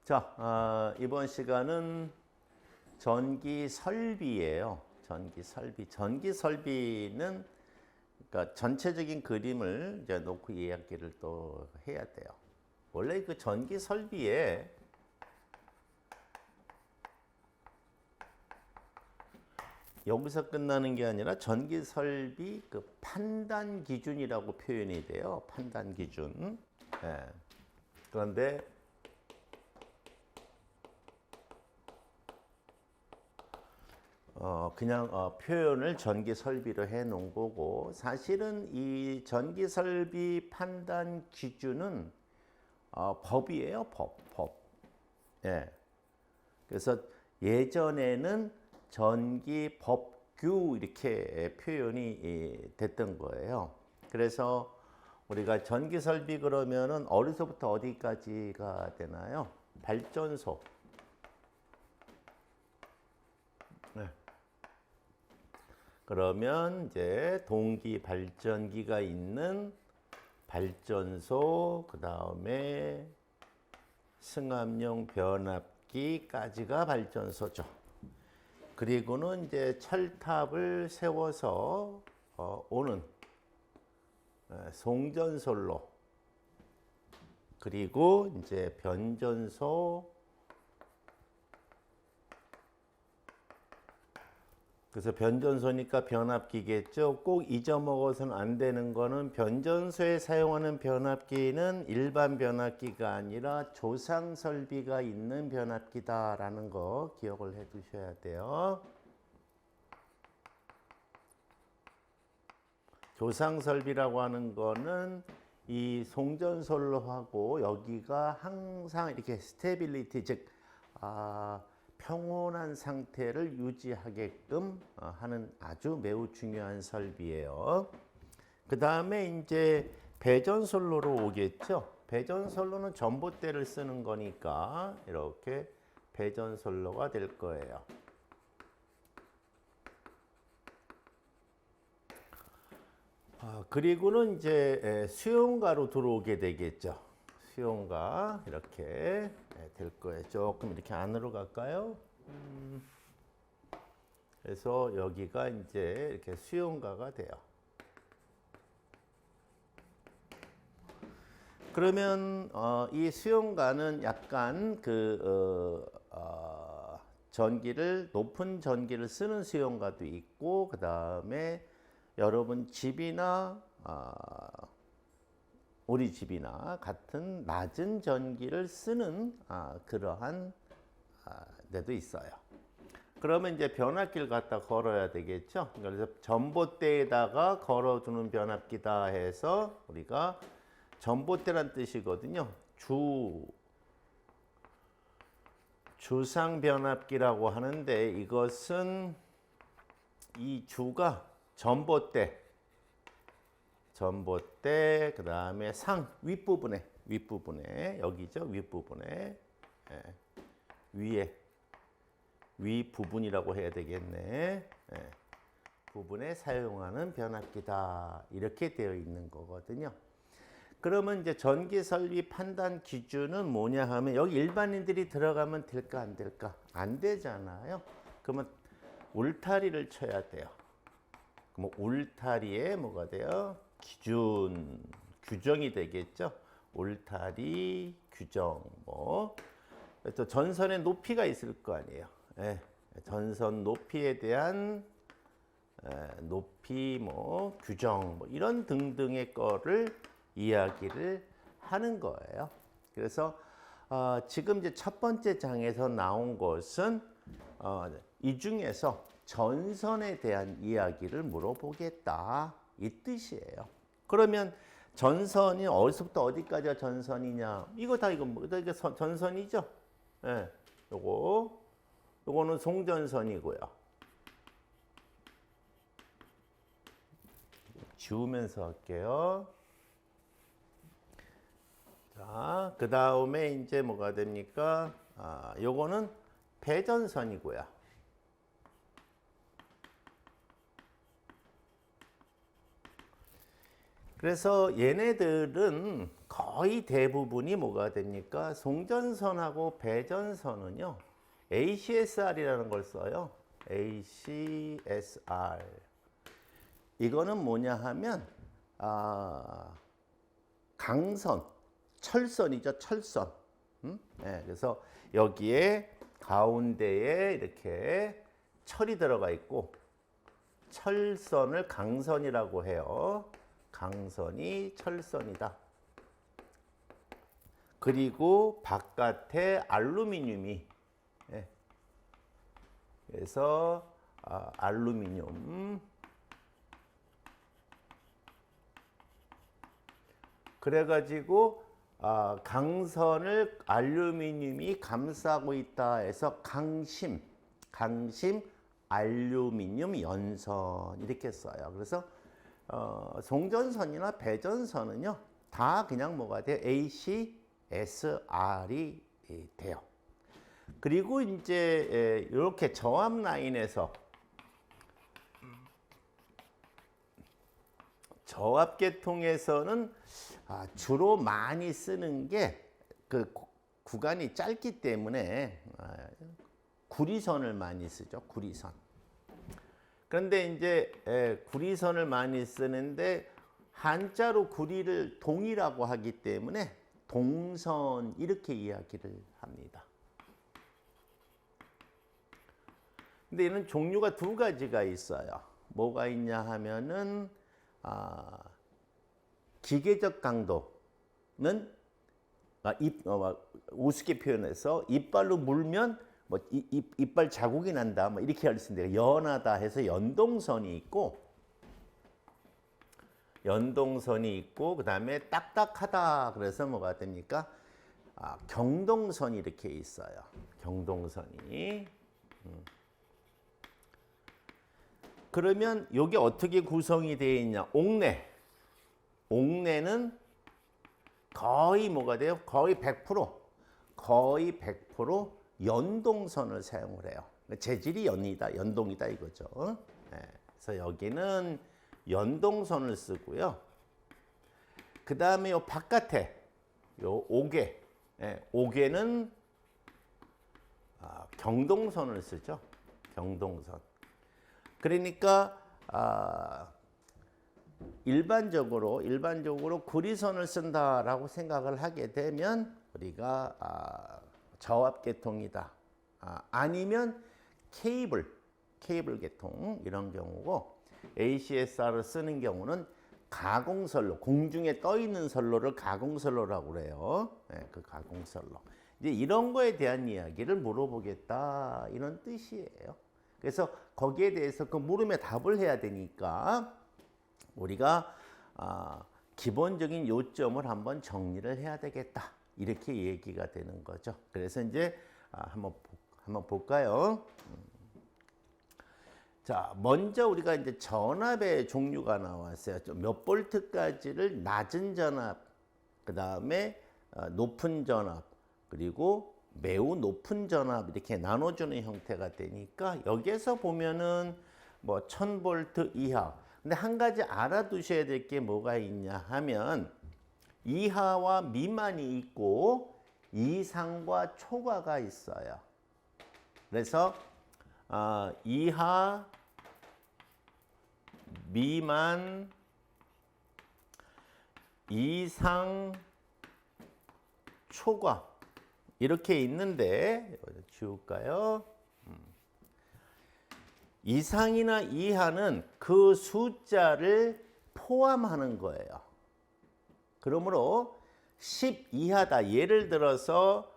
자, 이번 시간은 전기 설비예요. 전기 설비. 전기 설비는 그러니까 전체적인 그림을 이제 놓고 이야기를 또 해야 돼요. 원래 그 전기 설비에 여기서 끝나는 게 아니라 전기 설비 그 판단 기준이라고 표현이 돼요. 판단 기준. 예. 그런데 그냥 표현을 전기 설비로 해 놓은 거고, 사실은 이 전기 설비 판단 기준은 법이에요, 법. 예. 그래서 예전에는 전기 법규 이렇게 표현이 됐던 거예요. 그래서 우리가 전기 설비 그러면은 어디서부터 어디까지가 되나요? 발전소. 네. 그러면 이제 동기 발전기가 있는 발전소, 그 다음에 승합용 변압기까지가 발전소죠. 그리고는 이제 철탑을 세워서 오는 송전솔로, 그리고 이제 변전소. 그래서 변전소니까 변압기겠죠. 꼭 잊어먹어서는 안 되는 거는 변전소에 사용하는 변압기는 일반 변압기가 아니라 조상 설비가 있는 변압기다라는 거 기억을 해 두셔야 돼요. 조상 설비라고 하는 거는 이 송전솔로하고 여기가 항상 이렇게 스테빌리티, 즉 평온한 상태를 유지하게끔 하는 아주 매우 중요한 설비예요. 그 다음에 이제 배전솔로로 오겠죠. 배전솔로는 전봇대를 쓰는 거니까 이렇게 배전솔로가 될 거예요. 그리고는 이제 수용가로 들어오게 되겠죠. 수용가 이렇게 될 거예요. 조금 이렇게 안으로 갈까요? 그래서 여기가 이제 이렇게 수용가가 돼요. 그러면 이 수용가는 약간 전기를 높은 전기를 쓰는 수용가도 있고, 그 다음에 여러분 집이나 우리 집이나 같은 낮은 전기를 쓰는 그러한 데도 있어요. 그러면 이제 변압기를 갖다 걸어야 되겠죠. 그래서 전봇대에다가 걸어주는 변압기다 해서 우리가 전봇대란 뜻이거든요. 주상 변압기라고 하는데, 이것은 이 주가 전봇대, 그 다음에 윗부분에 여기죠. 윗부분에 위에 윗부분이라고 해야 되겠네. 부분에 사용하는 변압기다, 이렇게 되어 있는 거거든요. 그러면 이제 전기 설비 판단 기준은 뭐냐 하면, 여기 일반인들이 들어가면 될까 안 될까? 안 되잖아요. 그러면 울타리를 쳐야 돼요. 그럼 울타리에 뭐가 돼요? 규정이 되겠죠. 울타리 규정, 또 전선의 높이가 있을 거 아니에요. 전선 높이에 대한 높이 규정 이런 등등의 거를 이야기를 하는 거예요. 그래서 지금 이제 첫 번째 장에서 나온 것은 이 중에서 전선에 대한 이야기를 물어보겠다, 이 뜻이에요. 그러면 전선이 어디서부터 어디까지가 전선이냐? 이거 전선이죠. 요거는 송전선이고요. 지우면서 할게요. 자, 그 다음에 이제 뭐가 됩니까? 요거는 배전선이고요. 그래서 얘네들은 거의 대부분이 뭐가 됩니까? 송전선하고 배전선은요. ACSR이라는 걸 써요. ACSR. 이거는 뭐냐 하면 강선, 철선이죠. 철선. 네, 그래서 여기에 가운데에 이렇게 철이 들어가 있고 철선을 강선이라고 해요. 강선이 철선이다. 그리고 바깥에 알루미늄이 그래서 알루미늄 그래가지고 강선을 알루미늄이 감싸고 있다 해서 강심 알루미늄 연선 이렇게 써요. 그래서 송전선이나 배전선은요 다 그냥 뭐가 돼요? ACSR이 돼요. 그리고 이제 이렇게 저압 라인에서 저압 계통에서는 주로 많이 쓰는 게 그 구간이 짧기 때문에 구리선을 많이 쓰죠. 구리선. 그런데 이제 구리선을 많이 쓰는데 한자로 구리를 동이라고 하기 때문에 동선 이렇게 이야기를 합니다. 근데 이는 종류가 두 가지가 있어요. 뭐가 있냐 하면은 기계적 강도는 우습게 표현해서 이빨로 물면 뭐 이빨 자국이 난다 뭐 이렇게 할 수 있는데 연하다 해서 연동선이 있고 그다음에 딱딱하다 그래서 뭐가 됩니까? 경동선이 이렇게 있어요. 경동선이. 그러면 이게 어떻게 구성이 되어 있냐? 옥내는 거의 뭐가 돼요? 거의 100% 연동선을 사용을 해요. 재질이 연동이다 이거죠. 네. 그래서 여기는 연동선을 쓰고요. 그 다음에 요 바깥에 요 옥에는 경동선을 쓰죠. 경동선. 그러니까 일반적으로 구리선을 쓴다라고 생각을 하게 되면 우리가 저압 계통이다. 아니면 케이블 계통 이런 경우고 ACSR을 쓰는 경우는 가공선로, 공중에 떠 있는 선로를 가공선로라고 그래요. 네, 그 가공선로. 이제 이런 거에 대한 이야기를 물어보겠다 이런 뜻이에요. 그래서 거기에 대해서 그 물음에 답을 해야 되니까 우리가 기본적인 요점을 한번 정리를 해야 되겠다. 이렇게 얘기가 되는 거죠. 그래서 이제 한번 볼까요? 자, 먼저 우리가 이제 전압의 종류가 나왔어요. 몇 볼트까지를 낮은 전압, 그 다음에 높은 전압, 그리고 매우 높은 전압 이렇게 나눠주는 형태가 되니까 여기에서 보면은 뭐 1000볼트 이하. 근데 한 가지 알아두셔야 될 게 뭐가 있냐 하면 이하와 미만이 있고 이상과 초과가 있어요. 그래서 이하, 미만, 이상, 초과 이렇게 있는데 지울까요? 이상이나 이하는 그 숫자를 포함하는 거예요. 그러므로 10 이하다. 예를 들어서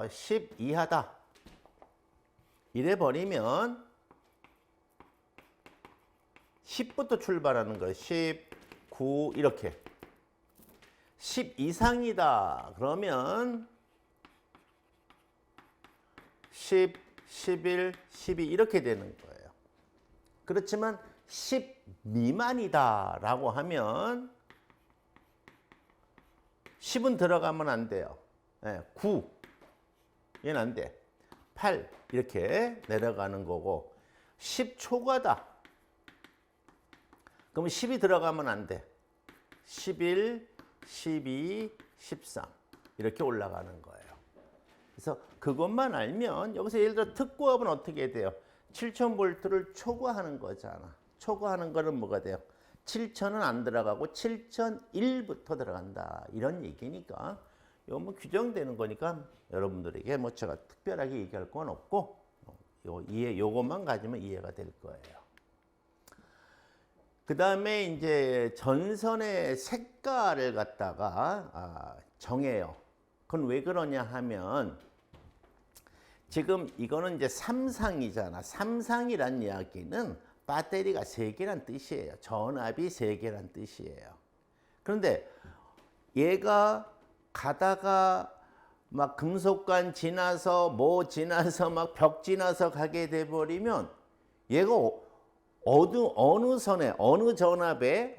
10 이하다. 이래 버리면 10부터 출발하는 거예요. 10, 9 이렇게. 10 이상이다. 그러면 10, 11, 12 이렇게 되는 거예요. 그렇지만 10 미만이다 라고 하면 10은 들어가면 안 돼요. 9 얘는 안 돼. 8 이렇게 내려가는 거고 10 초과다. 그럼 10이 들어가면 안 돼. 11, 12, 13 이렇게 올라가는 거예요. 그래서 그것만 알면 여기서 예를 들어 특고압은 어떻게 돼요? 7000V를 초과하는 거잖아. 초과하는 거는 뭐가 돼요? 7000은 안 들어가고 7001부터 들어간다. 이런 얘기니까 이거 뭐 규정되는 거니까 여러분들에게 뭐 제가 특별하게 얘기할 건 없고 요것만 가지면 이해가 될 거예요. 그 다음에 이제 전선의 색깔을 갖다가 정해요. 그건 왜 그러냐 하면 지금 이거는 이제 삼상이잖아. 삼상이란 이야기는 배터리가 3개란 뜻이에요. 전압이 3개란 뜻이에요. 그런데 얘가 가다가 막 금속관 지나서 뭐 지나서 막 벽 지나서 가게 돼 버리면 얘가 어느 선에 어느 전압에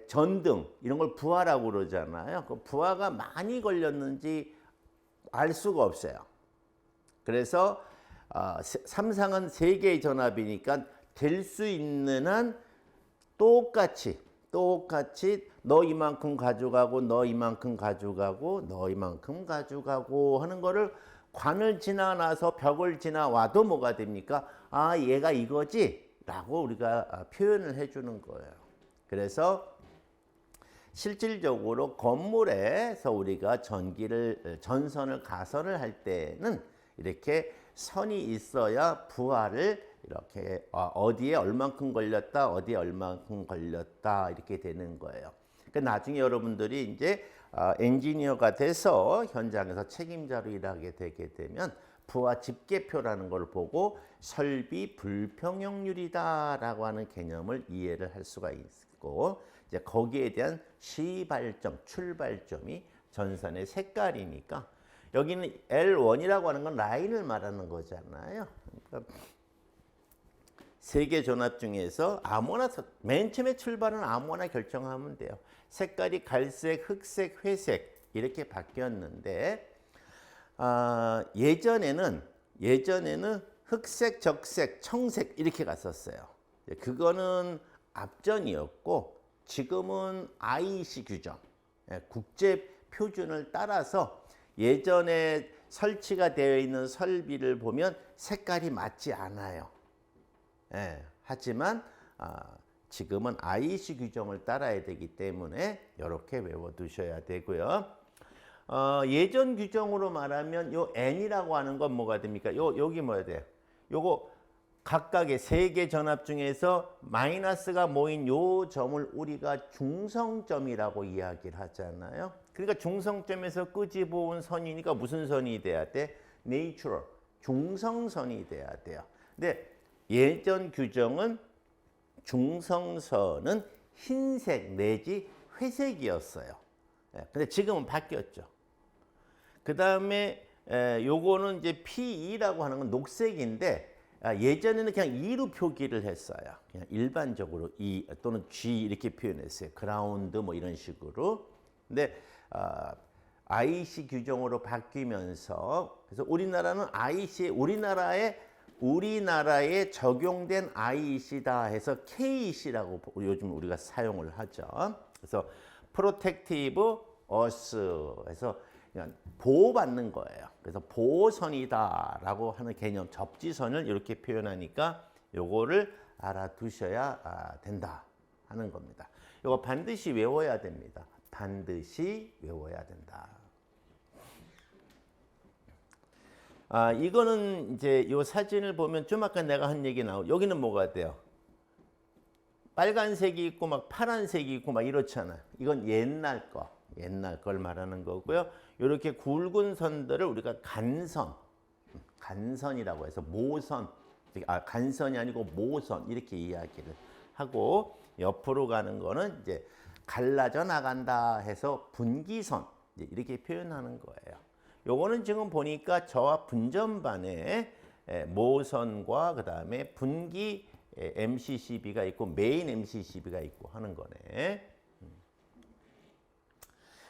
전등 이런 걸 부하라고 그러잖아요. 그 부하가 많이 걸렸는지 알 수가 없어요. 그래서 삼상은 3개의 전압이니까 될 수 있는 한 똑같이 너 이만큼 가져가고 너 이만큼 가져가고 너 이만큼 가져가고 하는 거를 관을 지나나서 벽을 지나와도 뭐가 됩니까? 아, 얘가 이거지 라고 우리가 표현을 해주는 거예요. 그래서 실질적으로 건물에서 우리가 전선을 가설을 할 때는 이렇게 선이 있어야 부하를 이렇게 어디에 얼만큼 걸렸다, 어디에 얼만큼 걸렸다 이렇게 되는 거예요. 그러니까 나중에 여러분들이 이제 엔지니어가 돼서 현장에서 책임자로 일하게 되게 되면 부하 집계표라는 걸 보고 설비 불평형률이다라고 하는 개념을 이해를 할 수가 있고 이제 거기에 대한 시발점, 출발점이 전선의 색깔이니까 여기는 L1이라고 하는 건 라인을 말하는 거잖아요. 그러니까 3개 전압 중에서 아무나 맨 처음에 출발은 아무나 결정하면 돼요. 색깔이 갈색, 흑색, 회색 이렇게 바뀌었는데 예전에는 흑색, 적색, 청색 이렇게 갔었어요. 그거는 앞전이었고 지금은 IEC 규정, 국제 표준을 따라서 예전에 설치가 되어 있는 설비를 보면 색깔이 맞지 않아요. 하지만 지금은 IEC 규정을 따라야 되기 때문에 이렇게 외워두셔야 되고요. 예전 규정으로 말하면 요 N이라고 하는 건 뭐가 됩니까? 여기 뭐야 돼요? 요거 각각의 3개 전압 중에서 마이너스가 모인 요 점을 우리가 중성점이라고 이야기를 하잖아요. 그러니까 중성점에서 끄집어온 선이니까 무슨 선이 돼야 돼? 내추럴, 중성선이 돼야 돼요. 근데 예전 규정은 중성선은 흰색 내지 회색이었어요. 근데 지금은 바뀌었죠. 그 다음에 요거는 이제 P2라고 하는 건 녹색인데 예전에는 그냥 E로 표기를 했어요. 그냥 일반적으로 E 또는 G 이렇게 표현했어요. 그라운드 뭐 이런 식으로. 근데 IEC 규정으로 바뀌면서 그래서 우리나라는 IEC 우리나라에 적용된 IEC다 해서 KEC라고 요즘 우리가 사용을 하죠. 그래서 프로텍티브 어스 해서 그냥 보호받는 거예요. 그래서 보호선이다라고 하는 개념, 접지선을 이렇게 표현하니까 요거를 알아두셔야 된다 하는 겁니다. 요거 반드시 외워야 됩니다. 반드시 외워야 된다. 이거는 이제 요 사진을 보면 좀 아까 내가 한 얘기 여기는 뭐가 돼요? 빨간색이 있고 막 파란색이 있고 막 이렇잖아. 이건 옛날 걸 말하는 거고요. 이렇게 굵은 선들을 우리가 간선이라고 해서 모선, 간선이 아니고 모선 이렇게 이야기를 하고 옆으로 가는 거는 이제 갈라져 나간다 해서 분기선 이렇게 표현하는 거예요. 요거는 지금 보니까 저와 분전반에 모선과 그 다음에 분기 MCCB가 있고 메인 MCCB가 있고 하는 거네.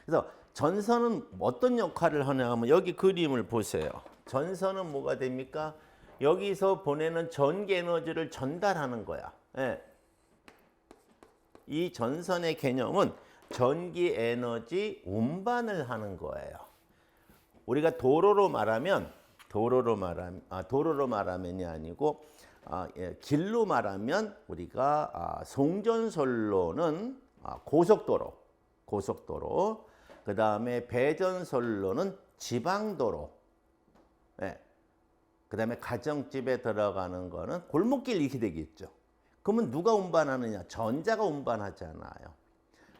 그래서 전선은 어떤 역할을 하냐 하면 여기 그림을 보세요. 전선은 뭐가 됩니까? 여기서 보내는 전기 에너지를 전달하는 거야. 이 전선의 개념은 전기 에너지 운반을 하는 거예요. 우리가 도로로 말하면이 아니고 길로 말하면 우리가 송전선로는 고속도로, 그 다음에 배전선로는 지방도로, 그 다음에 가정집에 들어가는 거는 골목길 이렇게 되겠죠. 그러면 누가 운반하느냐? 전자가 운반하잖아요.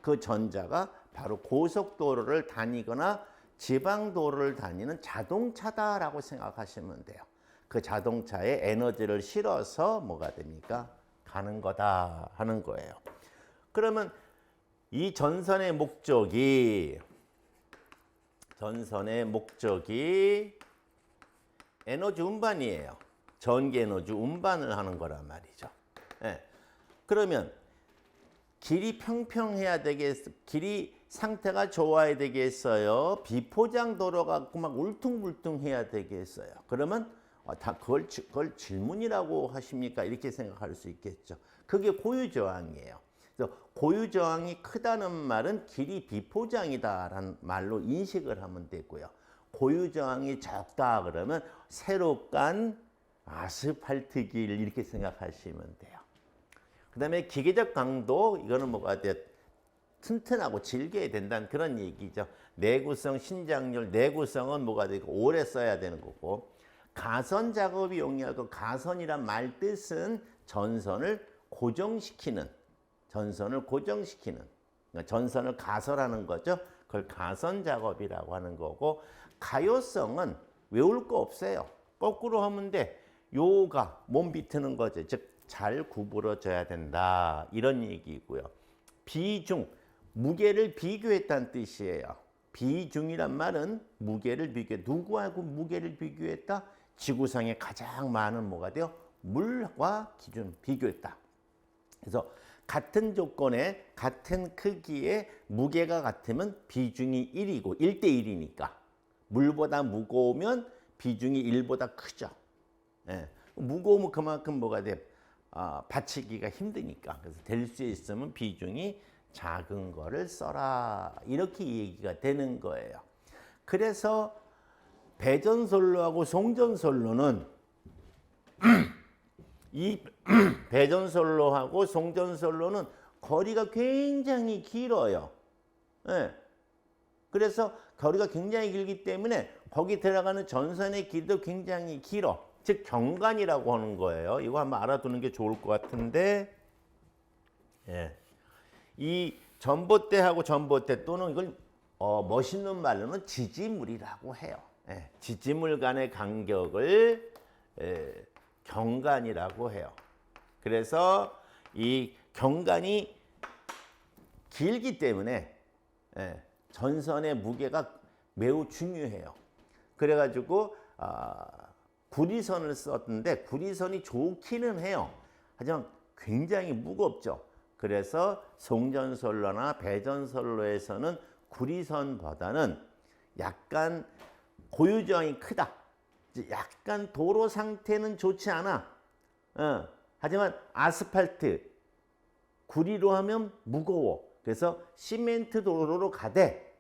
그 전자가 바로 고속도로를 다니거나 지방도로를 다니는 자동차다라고 생각하시면 돼요. 그 자동차에 에너지를 실어서 뭐가 됩니까? 가는 거다 하는 거예요. 그러면 이 전선의 목적이 에너지 운반이에요. 전기 에너지 운반을 하는 거란 말이죠. 그러면 길이 평평해야 되겠어요? 길이 상태가 좋아야 되겠어요? 비포장 도로가 막 울퉁불퉁해야 되겠어요? 그러면 다 그걸 질문이라고 하십니까? 이렇게 생각할 수 있겠죠. 그게 고유저항이에요. 그래서 고유저항이 크다는 말은 길이 비포장이다라는 말로 인식을 하면 되고요. 고유저항이 적다 그러면 새로 깐 아스팔트 길 이렇게 생각하시면 돼요. 그 다음에 기계적 강도, 이거는 뭐가 돼? 튼튼하고 질겨야 된다는 그런 얘기죠. 내구성, 신장률, 내구성은 뭐가 되고 오래 써야 되는 거고, 가선 작업이 용이하고, 가선이란 말 뜻은 전선을 고정시키는, 그러니까 전선을 가설하는 거죠. 그걸 가선 작업이라고 하는 거고, 가요성은 외울 거 없어요. 거꾸로 하면 돼. 요가 몸 비트는 거죠. 즉 잘 구부러져야 된다 이런 얘기고요. 비중, 무게를 비교했다는 뜻이에요. 비중이란 말은 무게를 누구하고 무게를 비교했다? 지구상에 가장 많은 뭐가 돼요? 물과 기준 비교했다. 그래서 같은 조건에 같은 크기의 무게가 같으면 비중이 1이고 1대 1이니까 물보다 무거우면 비중이 1보다 크죠. 무거우면 그만큼 뭐가 돼? 받치기가 힘드니까. 그래서 될 수 있으면 비중이 작은 거를 써라 이렇게 얘기가 되는 거예요. 그래서 배전선로하고 송전선로는 이 배전선로하고 송전선로는 거리가 굉장히 길어요. 그래서 거리가 굉장히 길기 때문에 거기 들어가는 전선의 길이도 굉장히 길어. 즉 경관이라고 하는 거예요. 이거 한번 알아두는 게 좋을 것 같은데, 이 전봇대하고 전봇대 또는 이걸 멋있는 말로는 지지물이라고 해요. 지지물 간의 간격을 경관이라고 해요. 그래서 이 경관이 길기 때문에 전선의 무게가 매우 중요해요. 그래가지고 구리선을 썼는데 구리선이 좋기는 해요. 하지만 굉장히 무겁죠. 그래서 송전선로나 배전선로에서는 구리선보다는 약간 고유저항이 크다. 약간 도로 상태는 좋지 않아. 하지만 아스팔트, 구리로 하면 무거워. 그래서 시멘트 도로로 가되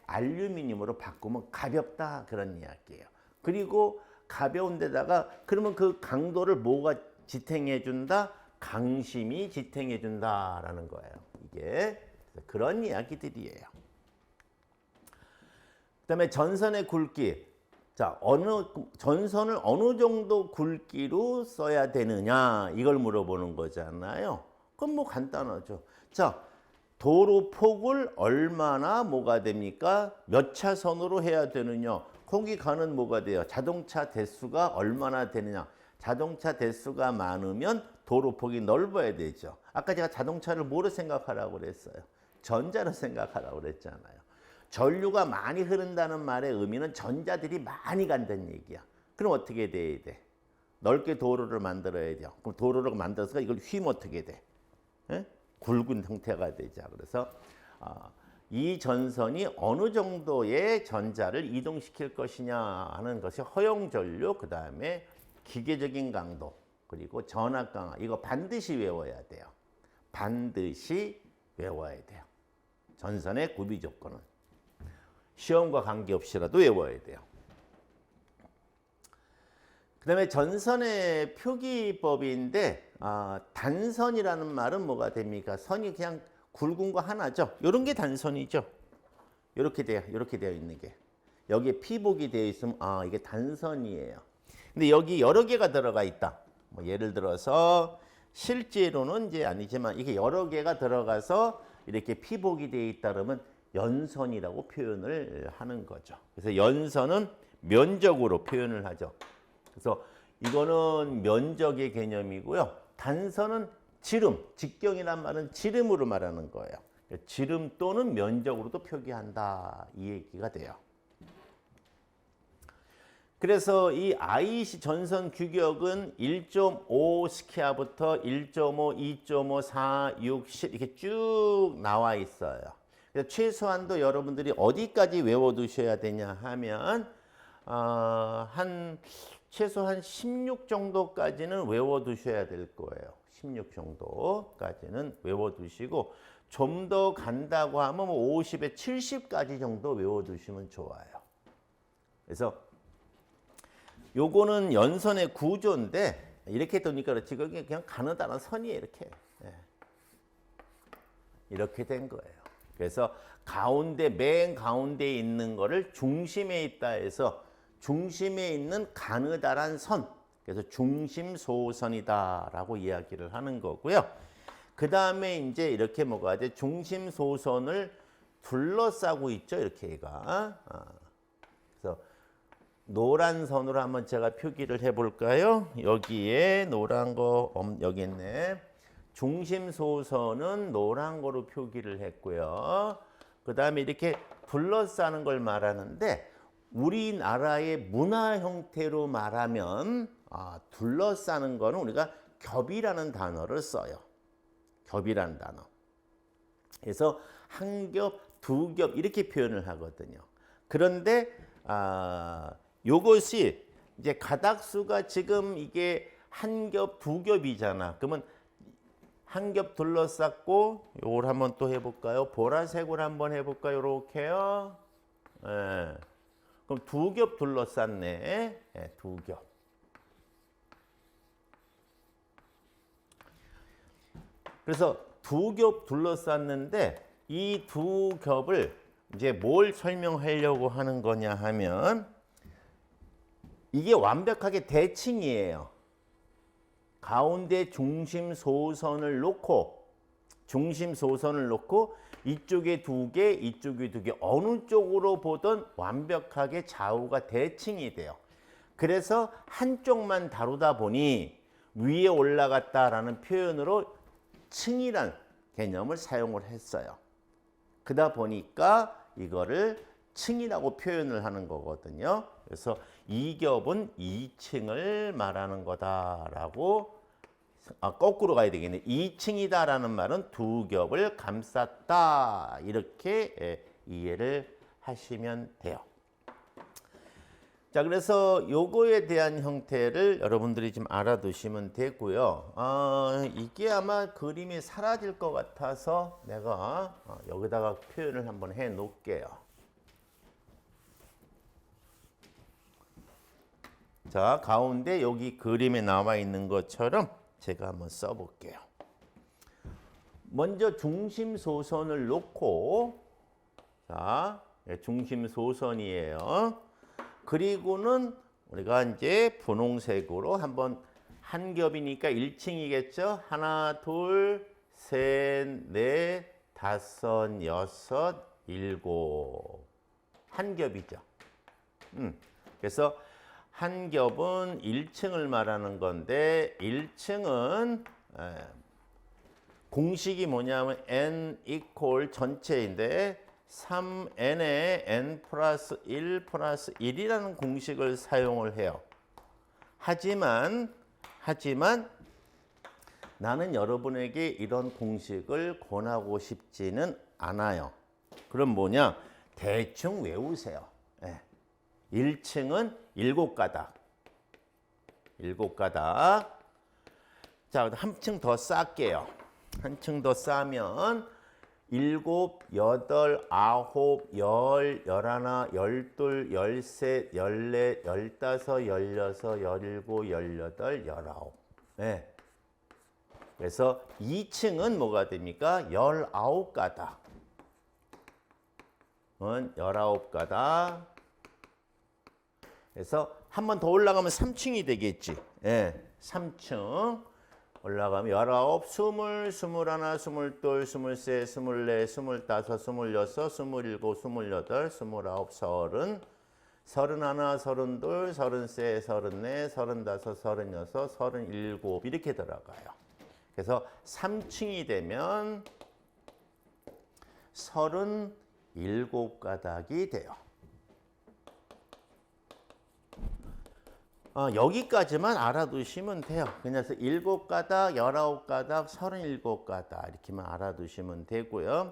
알루미늄으로 바꾸면 가볍다 그런 이야기예요. 그리고 가벼운 데다가 그러면 그 강도를 뭐가 지탱해 준다? 강심이 지탱해 준다라는 거예요. 이게 그런 이야기들이에요. 그다음에 전선의 굵기. 자, 전선을 어느 정도 굵기로 써야 되느냐 이걸 물어보는 거잖아요. 그럼 뭐 간단하죠. 자, 도로 폭을 얼마나 뭐가 됩니까? 몇 차선으로 해야 되느냐? 거기 가는 뭐가 돼요? 자동차 대수가 얼마나 되느냐? 자동차 대수가 많으면 도로 폭이 넓어야 되죠. 아까 제가 자동차를 뭐로 생각하라고 그랬어요? 전자로 생각하라고 그랬잖아요. 전류가 많이 흐른다는 말의 의미는 전자들이 많이 간다는 얘기야. 그럼 어떻게 돼야 돼? 넓게 도로를 만들어야 돼요. 그럼 도로를 만들어서 이걸 휘면 어떻게 돼? 굵은 형태가 되죠. 그래서 이 전선이 어느 정도의 전자를 이동시킬 것이냐 하는 것이 허용 전류, 그 다음에 기계적인 강도, 그리고 전압 강화. 이거 반드시 외워야 돼요. 반드시 외워야 돼요. 전선의 구비 조건은. 시험과 관계없이라도 외워야 돼요. 그 다음에 전선의 표기법인데 단선이라는 말은 뭐가 됩니까? 선이 그냥 굵은 거 하나죠. 이런 게 단선이죠. 이렇게 되어 있는 게. 여기에 피복이 되어 있으면 이게 단선이에요. 근데 여기 여러 개가 들어가 있다. 뭐 예를 들어서 실제로는 이제 아니지만 이게 여러 개가 들어가서 이렇게 피복이 되어 있다 그러면 연선이라고 표현을 하는 거죠. 그래서 연선은 면적으로 표현을 하죠. 그래서 이거는 면적의 개념이고요. 단선은 지름, 직경이란 말은 지름으로 말하는 거예요. 지름 또는 면적으로도 표기한다 이 얘기가 돼요. 그래서 이 IEC 전선 규격은 1.5 스키아부터 1.5, 2.5, 4, 6, 10 이렇게 쭉 나와 있어요. 그래서 최소한도 여러분들이 어디까지 외워두셔야 되냐 하면 최소한 16 정도까지는 외워두셔야 될 거예요. 16 정도까지는 외워두시고 좀 더 간다고 하면 50에 70까지 정도 외워두시면 좋아요. 그래서 요거는 연선의 구조인데 이렇게 되니까 그렇지 그게 그냥 가느다란 선이에요. 이렇게 된 거예요. 그래서 가운데 맨 가운데에 있는 거를 중심에 있다 해서 중심에 있는 가느다란 선, 그래서 중심소선이다라고 이야기를 하는 거고요. 그 다음에 이제 이렇게 뭐가 돼? 중심소선을 둘러싸고 있죠. 이렇게 얘가. 그래서 노란 선으로 한번 제가 표기를 해볼까요? 여기에 노란 거 여기 있네. 중심소선은 노란 거로 표기를 했고요. 그 다음에 이렇게 둘러싸는 걸 말하는데 우리나라의 문화 형태로 말하면 둘러싸는 거는 우리가 겹이라는 단어를 써요. 겹이라는 단어. 그래서 한 겹, 두 겹 이렇게 표현을 하거든요. 그런데 요것이 이제 가닥수가 지금 이게 한 겹, 두 겹이잖아. 그러면 한 겹 둘러쌌고 요걸 한번 또 해볼까요? 보라색으로 한번 해볼까요? 이렇게요. 예. 그럼 두 겹 둘러쌌네. 예, 두 겹. 그래서 두 겹 둘러쌌는데 이 두 겹을 이제 뭘 설명하려고 하는 거냐 하면 이게 완벽하게 대칭이에요. 가운데 중심소선을 놓고 이쪽에 두 개, 이쪽에 두 개 어느 쪽으로 보든 완벽하게 좌우가 대칭이 돼요. 그래서 한쪽만 다루다 보니 위에 올라갔다라는 표현으로 층이란 개념을 사용을 했어요. 그러다 보니까 이거를 층이라고 표현을 하는 거거든요. 그래서 이 겹은 2층을 말하는 거다라고 거꾸로 가야 되겠네. 2층이다라는 말은 두 겹을 감쌌다 이렇게 이해를 하시면 돼요. 자, 그래서 요거에 대한 형태를 여러분들이 좀 알아두시면 되고요. 이게 아마 그림이 사라질 것 같아서 내가 여기다가 표현을 한번 해 놓을게요. 자, 가운데 여기 그림에 나와 있는 것처럼 제가 한번 써볼게요. 먼저 중심소선을 놓고, 자, 중심소선이에요. 그리고는 우리가 이제 분홍색으로 한번 한 겹이니까 1층이겠죠? 하나, 둘, 셋, 넷, 다섯, 여섯, 일곱. 한 겹이죠. 그래서 한 겹은 1층을 말하는 건데 1층은 공식이 뭐냐면 n equal 전체인데 3n에 n 플러스 1 플러스 1이라는 공식을 사용을 해요. 하지만 나는 여러분에게 이런 공식을 권하고 싶지는 않아요. 그럼 뭐냐? 대충 외우세요. 1층은 7가닥. 7가닥. 자, 한 층 더 쌓을게요. 한층 더 싸면 일곱, 여덟, 아홉, 열, 열하나, 열둘, 열셋, 열넷, 열다섯, 열여섯, 열일곱, 열여덟, 열아홉. 네. 그래서 2층은 뭐가 됩니까? 19가닥. 19가닥. 그래서 한 번 더 올라가면 3층이 되겠지. 예, 3층. 올라가면 19, 20, 21, 22, 23, 24, 25, 26, 27, 28, 29, 30, 31, 32, 33, 34, 35, 36, 37 이렇게 들어가요. 그래서 3층이 되면 37가닥이 돼요. 여기까지만 알아두시면 돼요. 그래서 7가닥, 19가닥, 37가닥 이렇게만 알아두시면 되고요.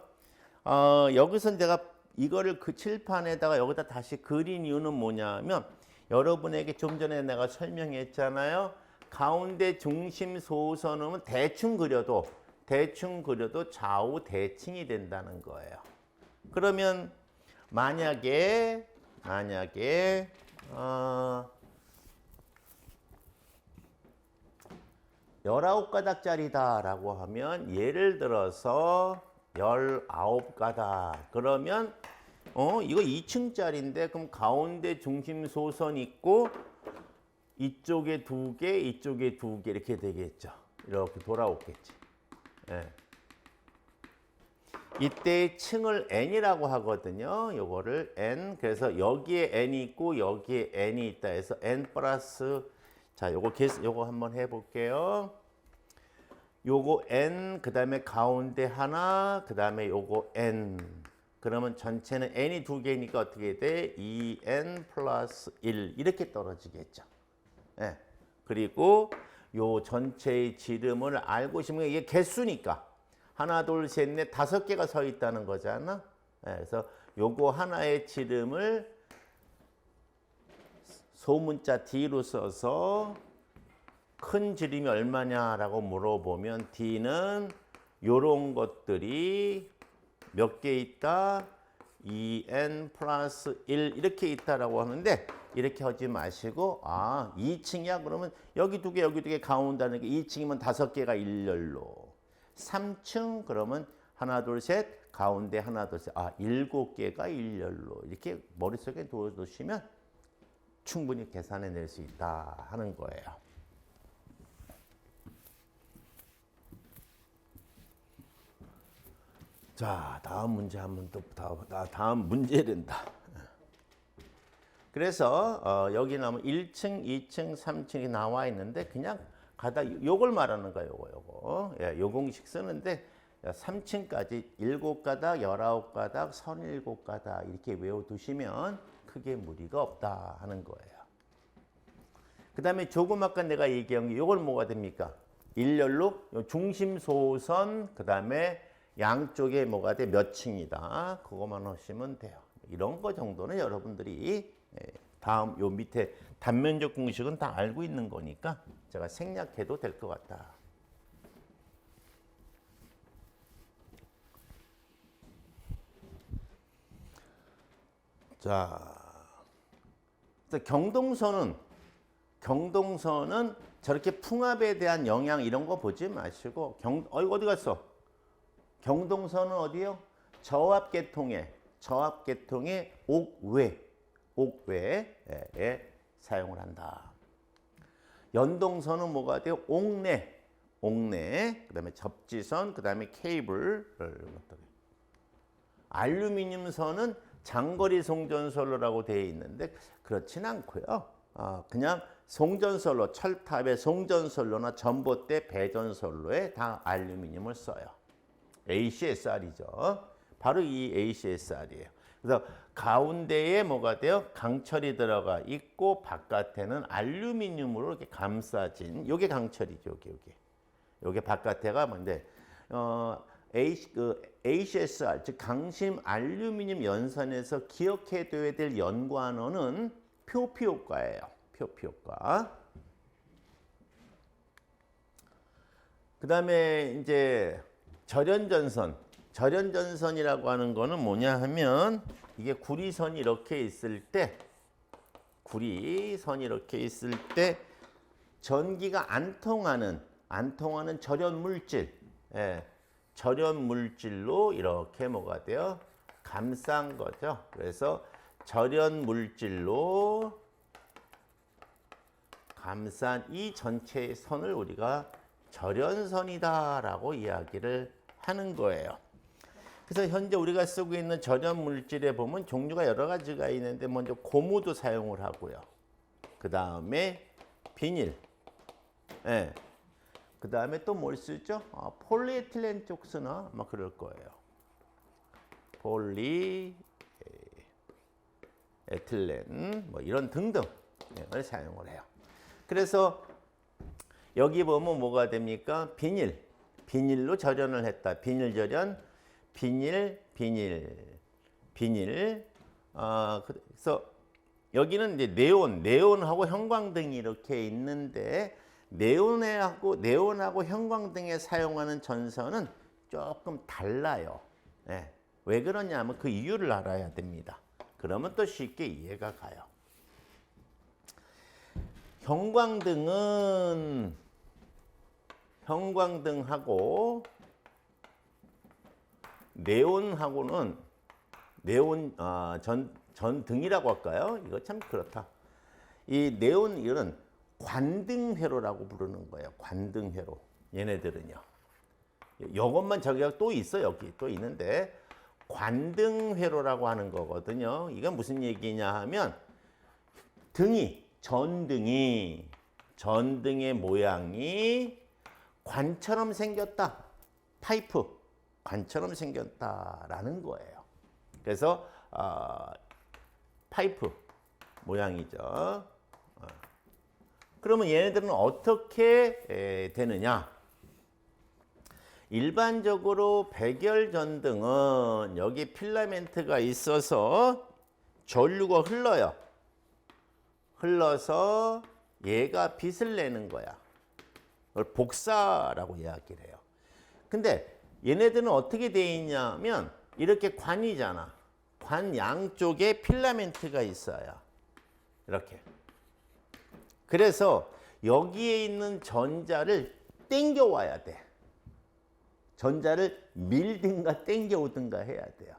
여기서 내가 이거를 그 칠판에다가 여기다 다시 그린 이유는 뭐냐면 여러분에게 좀 전에 내가 설명했잖아요. 가운데 중심 소선은 대충 그려도 좌우 대칭이 된다는 거예요. 그러면 만약에 19가닥짜리다라고 하면 예를 들어서 19가닥 그러면 이거 2층짜리인데 그럼 가운데 중심 소선 있고 이쪽에 2개, 이쪽에 2개 이렇게 되겠죠. 이렇게 돌아오겠지. 예. 이때 층을 n이라고 하거든요. 요거를 n. 그래서 여기에 n이 있고 여기에 n이 있다 해서 n 플러스 자, 요거 한번 해 볼게요. 요거 n 그다음에 가운데 하나, 그다음에 요거 n. 그러면 전체는 n이 2개니까 어떻게 돼? 2n 플러스 1 이렇게 떨어지겠죠. 예. 그리고 요 전체의 지름을 알고 싶으면 이게 개수니까 하나, 둘, 셋, 넷, 5개가 서 있다는 거잖아. 예. 그래서 요거 하나의 지름을 소문자 D로 써서 큰 지름이 얼마냐라고 물어보면 D는 요런 것들이 몇 개 있다? 2n 플러스 1 이렇게 있다라고 하는데 이렇게 하지 마시고 2층이야? 그러면 여기 2개 여기 2개 가운데는 2층이면 5개가 일렬로 3층 그러면 하나 둘 셋 가운데 하나 둘 셋 7개가 일렬로 이렇게 머릿속에 두시면 충분히 계산해낼 수 있다 하는 거예요. 자, 다음 문제 한번 또 다음 문제된다. 그래서 여기 나오면 1층, 2층, 3층이 나와 있는데 그냥 요걸 말하는 거예요. 요거. 예, 요 공식 쓰는데 3층까지 7가닥, 19가닥, 37가닥 이렇게 외워두시면 크게 무리가 없다 하는 거예요. 그 다음에 조금 아까 내가 얘기한 게 이걸 뭐가 됩니까? 일렬로 중심 소선 그 다음에 양쪽에 뭐가 돼? 몇 층이다. 그것만 하시면 돼요. 이런 거 정도는 여러분들이 다음 요 밑에 단면적 공식은 다 알고 있는 거니까 제가 생략해도 될 것 같다. 자, 경동선은 저렇게 풍압에 대한 영향 이런 거 보지 마시고 어디 갔어? 경동선은 어디요? 저압계통의 옥외에 사용을 한다. 연동선은 뭐가 돼요? 옥내, 그다음에 접지선, 그다음에 케이블. 알루미늄선은 장거리 송전선로라고 되어 있는데 그렇진 않고요. 그냥 송전선로, 철탑의 송전선로나 전봇대 배전선로에 다 알루미늄을 써요. ACSR이죠. 바로 이 ACSR이에요. 그래서 가운데에 뭐가 돼요? 강철이 들어가 있고 바깥에는 알루미늄으로 이렇게 감싸진 요게 강철이죠. 요게 바깥에가 뭔데 ACSR 즉 강심 알루미늄 연선에서 기억해둬야 될 연관어는 표피효과예요. 표피효과. 그다음에 이제 절연전선. 절연전선이라고 하는 거는 뭐냐 하면 이게 구리선이 이렇게 있을 때 전기가 안 통하는 절연 물질, 절연 물질로 이렇게 뭐가 돼요? 감싼 거죠. 그래서 절연 물질로 감싼 이 전체의 선을 우리가 절연선이다라고 이야기를 하는 거예요. 그래서 현재 우리가 쓰고 있는 절연 물질에 보면 종류가 여러 가지가 있는데 먼저 고무도 사용을 하고요. 그 다음에 비닐, 그 다음에 또 뭘 쓰죠? 폴리에틸렌 쪽 쓰나? 아마 그럴 거예요. 폴리에틸렌 뭐 이런 등등을 사용을 해요. 그래서 여기 보면 뭐가 됩니까? 비닐로 절연을 했다. 비닐 절연, 비닐. 그래서 여기는 이제 네온하고 형광등이 이렇게 있는데 네온하고 형광등에 사용하는 전선은 조금 달라요. 왜 그러냐면 그 이유를 알아야 됩니다. 그러면 또 쉽게 이해가 가요. 형광등하고 네온하고는 전등이라고 할까요? 이거 참 그렇다. 이 네온 이거는 관등회로라고 부르는 거예요. 관등회로. 얘네들은요. 이것만 저기가 또 있어. 여기 또 있는데 관등회로라고 하는 거거든요. 이건 무슨 얘기냐 하면 전등의 모양이 관처럼 생겼다. 파이프 관처럼 생겼다라는 거예요. 그래서 파이프 모양이죠. 그러면 얘네들은 어떻게 되느냐? 일반적으로 백열전등은 여기 필라멘트가 있어서 전류가 흘러서 얘가 빛을 내는 거야. 그걸 복사라고 이야기를 해요. 근데 얘네들은 어떻게 돼 있냐면 이렇게 관이잖아. 관 양쪽에 필라멘트가 있어요. 이렇게. 그래서 여기에 있는 전자를 땡겨 와야 돼. 전자를 밀든가 땡겨 오든가 해야 돼요.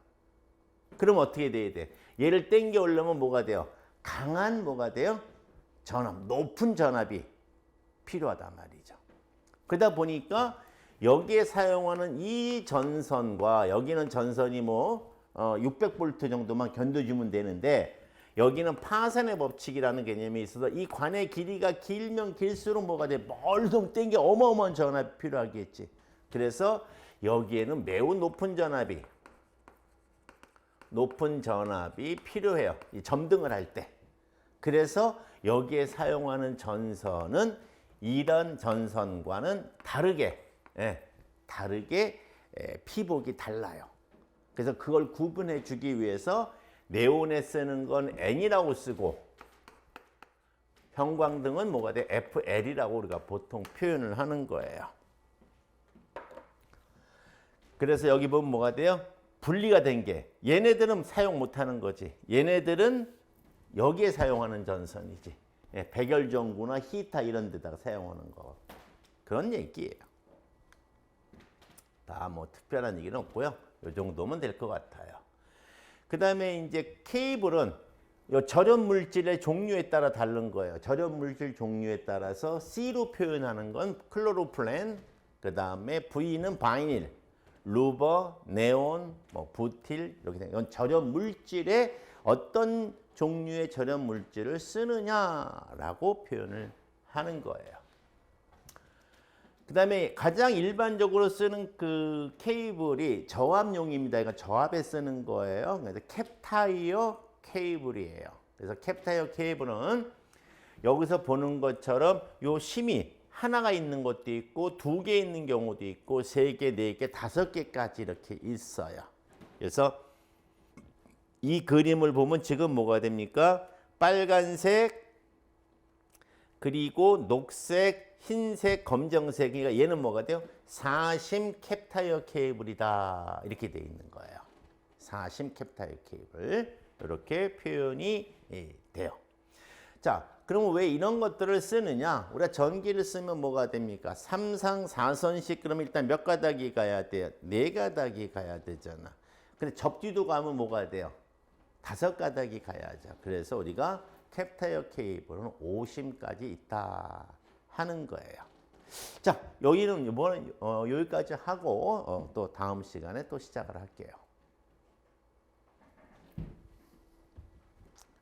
그럼 어떻게 돼야 돼? 얘를 땡겨 오려면 뭐가 돼요? 강한 뭐가 돼요? 전압, 높은 전압이 필요하단 말이죠. 그러다 보니까 여기에 사용하는 이 전선과 여기는 전선이 600V 정도만 견뎌주면 되는데 여기는 파산의 법칙이라는 개념이 있어서 이 관의 길이가 길면 길수록 뭐가 돼? 멀리 땡겨 어마어마한 전압이 필요하겠지. 그래서 여기에는 매우 높은 전압이 필요해요. 이 점등을 할 때. 그래서 여기에 사용하는 전선은 이런 전선과는 다르게 피복이 달라요. 그래서 그걸 구분해 주기 위해서 네온에 쓰는 건 N이라고 쓰고 형광등은 뭐가 돼? FL이라고 우리가 보통 표현을 하는 거예요. 그래서 여기 보면 뭐가 돼요? 분리가 된 게 얘네들은 사용 못하는 거지. 얘네들은 여기에 사용하는 전선이지. 백열전구나 히타 이런 데다가 사용하는 거. 그런 얘기예요. 다 특별한 얘기는 없고요. 이 정도면 될 것 같아요. 그 다음에 이제 케이블은 절연 물질의 종류에 따라 다른 거예요. 절연 물질 종류에 따라서 C로 표현하는 건 클로로플랜, 그 다음에 V는 바이닐, 루버, 네온, 부틸 이렇게 된 이건 절연 물질의 어떤 종류의 절연 물질을 쓰느냐라고 표현을 하는 거예요. 그 다음에 가장 일반적으로 쓰는 그 케이블이 저압용입니다. 그러니까 저압에 쓰는 거예요. 그래서 캡타이어 케이블이에요. 그래서 캡타이어 케이블은 여기서 보는 것처럼 요 심이 하나가 있는 것도 있고 2개 있는 경우도 있고 3개, 4개, 5개까지 이렇게 있어요. 그래서 이 그림을 보면 지금 뭐가 됩니까? 빨간색 그리고 녹색, 흰색, 검정색. 그러니까 얘는 뭐가 돼요? 4심 캡타이어 케이블이다. 이렇게 돼 있는 거예요. 4심 캡타이어 케이블. 이렇게 표현이 돼요. 자, 그러면 왜 이런 것들을 쓰느냐? 우리가 전기를 쓰면 뭐가 됩니까? 3상 4선식 그러면 일단 몇 가닥이 가야 돼요? 4가닥이 가야 되잖아. 근데 접지도 가면 뭐가 돼요? 5가닥이 가야죠. 그래서 우리가 캡타이어 케이블은 5심까지 있다 하는 거예요. 자, 여기는 이번에 여기까지 하고 또 다음 시간에 또 시작을 할게요.